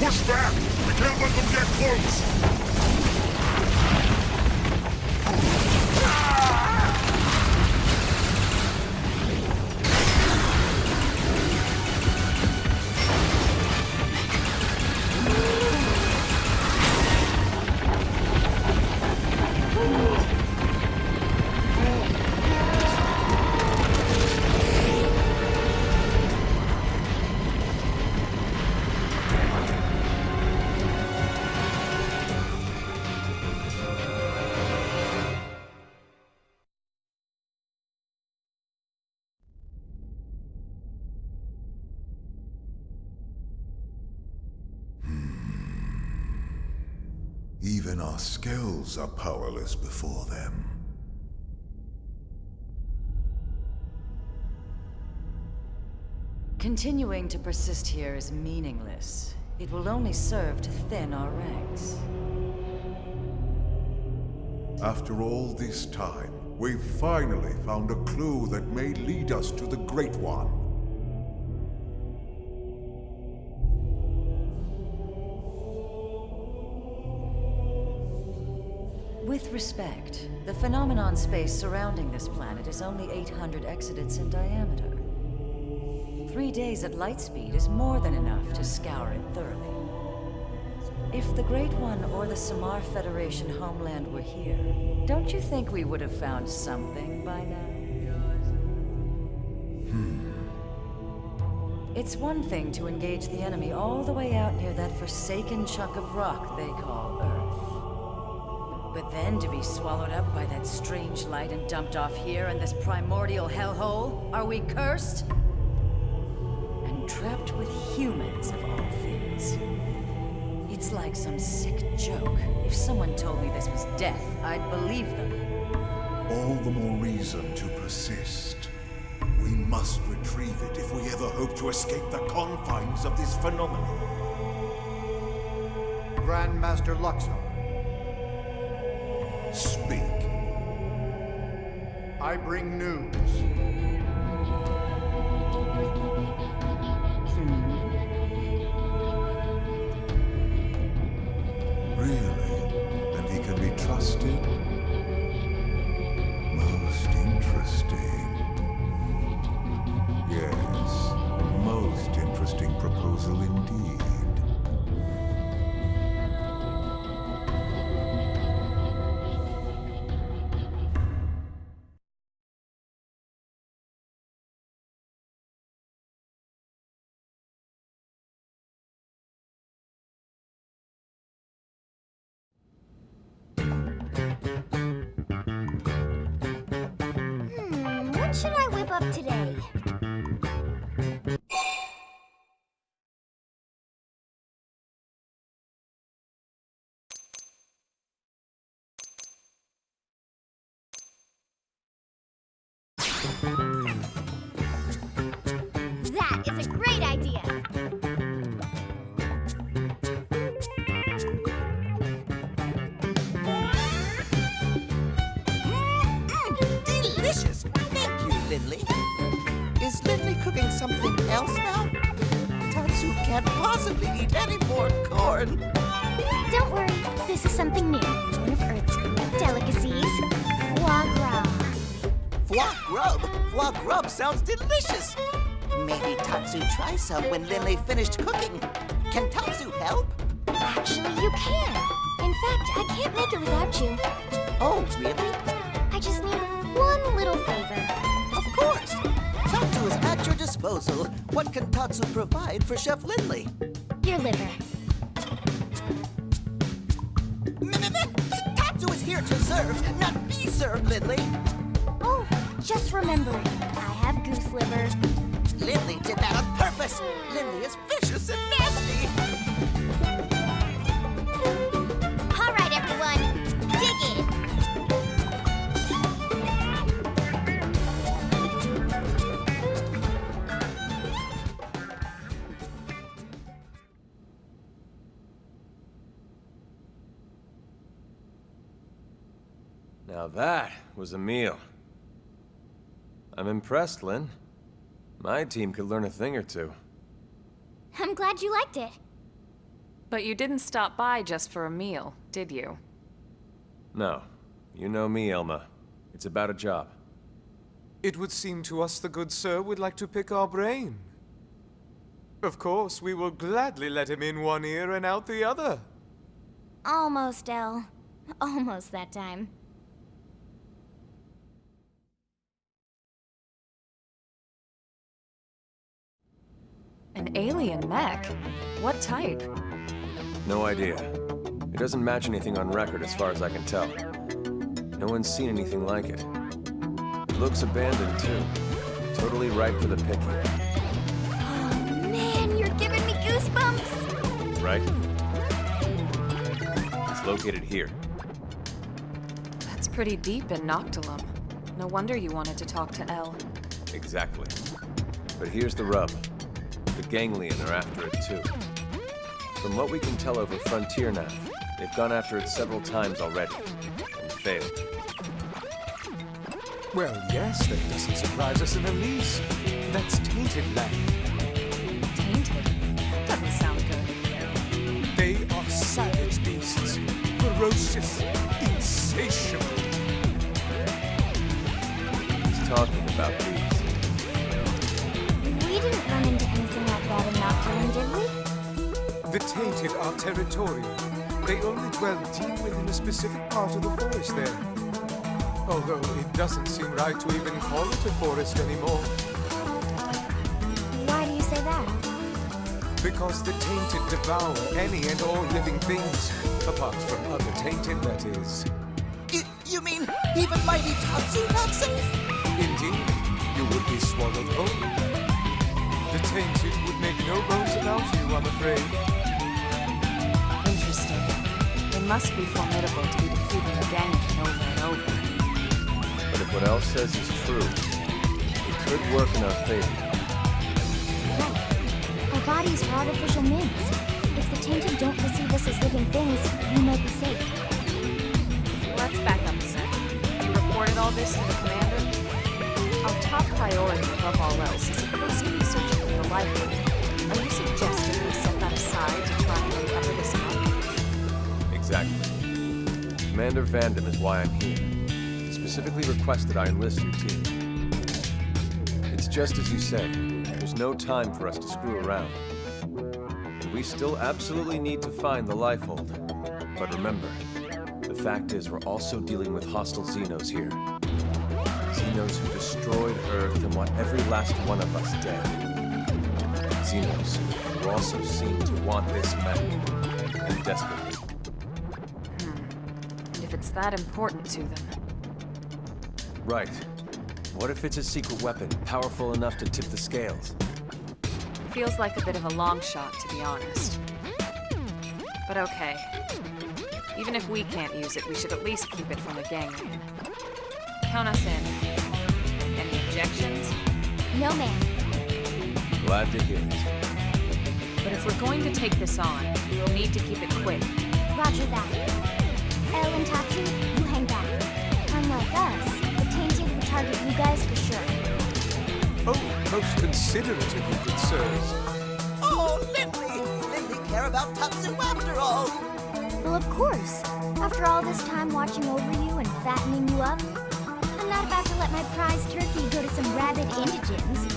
Push back! We can't let them get close! Even our skills are powerless before them. Continuing to persist here is meaningless. It will only serve to thin our ranks. After all this time, we've finally found a clue that may lead us to the Great One. With respect, the phenomenon space surrounding this planet is only 800 exodents in diameter. 3 days at light speed is more than enough to scour it thoroughly. If the Great One or the Samar Federation homeland were here, don't you think we would have found something by now? It's one thing to engage the enemy all the way out near that forsaken chunk of rock they call Earth. But then to be swallowed up by that strange light and dumped off here in this primordial hellhole? Are we cursed? And trapped with humans of all things. It's like some sick joke. If someone told me this was death, I'd believe them. All the more reason to persist. We must retrieve it if we ever hope to escape the confines of this phenomenon. Grandmaster Luxor. Speak. I bring news. Really? And he can be trusted? Most interesting. Yes, a most interesting proposal indeed. What should I whip up today? That is a great idea! Delicious! Thank you, Lindley. Is Lindley cooking something else now? Tatsu can't possibly eat any more corn. Don't worry, this is something new. Foie grub? Foie grub sounds delicious. Maybe Tatsu tries some when Lindley finished cooking. Can Tatsu help? Actually, you can. In fact, I can't make it without you. Oh, really? I just need one little favor. Of course. Tatsu is at your disposal. What can Tatsu provide for Chef Lindley? Your liver. Tatsu is here to serve, not be served, Lindley. Oh, just remember, I have goose liver. Lindley did that on purpose. Lindley is vicious and nasty. All right, everyone, dig in. Now that was a meal. I'm impressed, Lynn. My team could learn a thing or two. I'm glad you liked it. But you didn't stop by just for a meal, did you? No. You know me, Elma. It's about a job. It would seem to us the good sir would like to pick our brain. Of course, we will gladly let him in one ear and out the other. Almost, Elle. Almost that time. An alien mech? What type? No idea. It doesn't match anything on record as far as I can tell. No one's seen anything like it. It looks abandoned, too. Totally ripe for the picking. Oh, man, you're giving me goosebumps! Right? It's located here. That's pretty deep in Noctilum. No wonder you wanted to talk to Elle. Exactly. But here's the rub. The ganglion are after it, too. From what we can tell over Frontier Nav, they've gone after it several times already, and failed. Well, yes, that doesn't surprise us in the least. That's tainted land. Tainted? That doesn't sound good. They are savage beasts, ferocious, insatiable. He's talking about these. We didn't run into anything like that in Noctilum, did we? The tainted are territorial. They only dwell deep within a specific part of the forest there. Although it doesn't seem right to even call it a forest anymore. Why do you say that? Because the tainted devour any and all living things, apart from other tainted, that is. You mean even mighty Tatsu not safe? Indeed, you would be swallowed whole. The tainted would make no bones about you, I'm afraid. Interesting. They must be formidable to be defeated again and over and over. But if what Elle says is true, it could work in our favor. Right. Our bodies are artificial mints. If the tainted don't perceive us as living things, we might be safe. Let's back up a second. You reported all this to the commander? Our top priority above all else is supposed to be searching for the life form. Are you suggesting we set that aside to try and uncover this map? Exactly. Commander Vandam is why I'm here. He specifically requested I enlist your team. It's just as you say. There's no time for us to screw around. And we still absolutely need to find the Lifehold. But remember, the fact is we're also dealing with hostile Xenos here. Xenos who destroyed Earth and want every last one of us dead. Xenos who also seem to want this mech, and desperately. And if it's that important to them? Right. What if it's a secret weapon, powerful enough to tip the scales? Feels like a bit of a long shot, to be honest. But okay. Even if we can't use it, we should at least keep it from the ganglion. Count us in. Any objections? No, ma'am. Glad to hear it. But if we're going to take this on, we'll need to keep it quick. Roger that. Elle and Tatsu, you hang back. Unlike us, the tainted would target you guys for sure. Oh, most considerate of you, good sirs. Oh, Lindley! Lindley care about Tatsu after all. Well, of course. After all this time watching over you and fattening you up, I'm not not about to let my prize turkey go to some rabid indigents.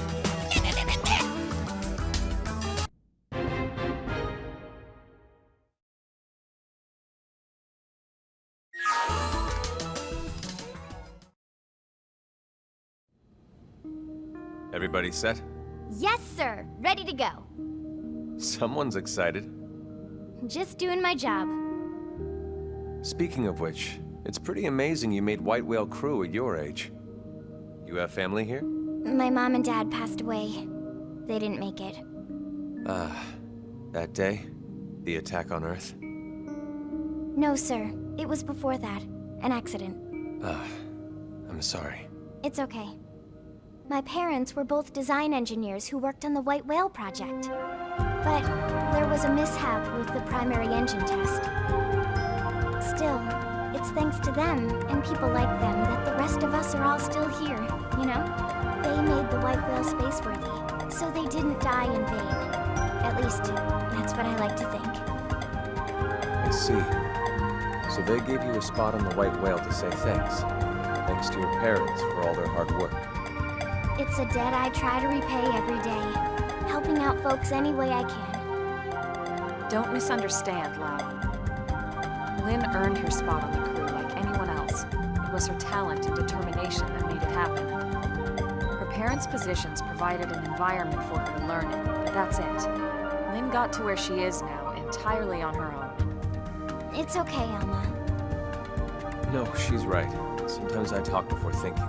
Everybody set? Yes, sir. Ready to go. Someone's excited. Just doing my job. Speaking of which, it's pretty amazing you made White Whale crew at your age. You have family here? My mom and dad passed away. They didn't make it. That day? The attack on Earth? No, sir. It was before that. An accident. I'm sorry. It's okay. My parents were both design engineers who worked on the White Whale project. But there was a mishap with the primary engine test. Still, it's thanks to them and people like them that the rest of us are all still here, you know? They made the White Whale spaceworthy, so they didn't die in vain. At least, that's what I like to think. I see. So they gave you a spot on the White Whale to say thanks. Thanks to your parents for all their hard work. It's a debt I try to repay every day, helping out folks any way I can. Don't misunderstand, Lau. Lynn earned her spot on the crew like anyone else. It was her talent and determination that made it happen. Her parents' positions provided an environment for her to learn in, but that's it. Lynn got to where she is now entirely on her own. It's okay, Alma. No, she's right. Sometimes I talk before thinking.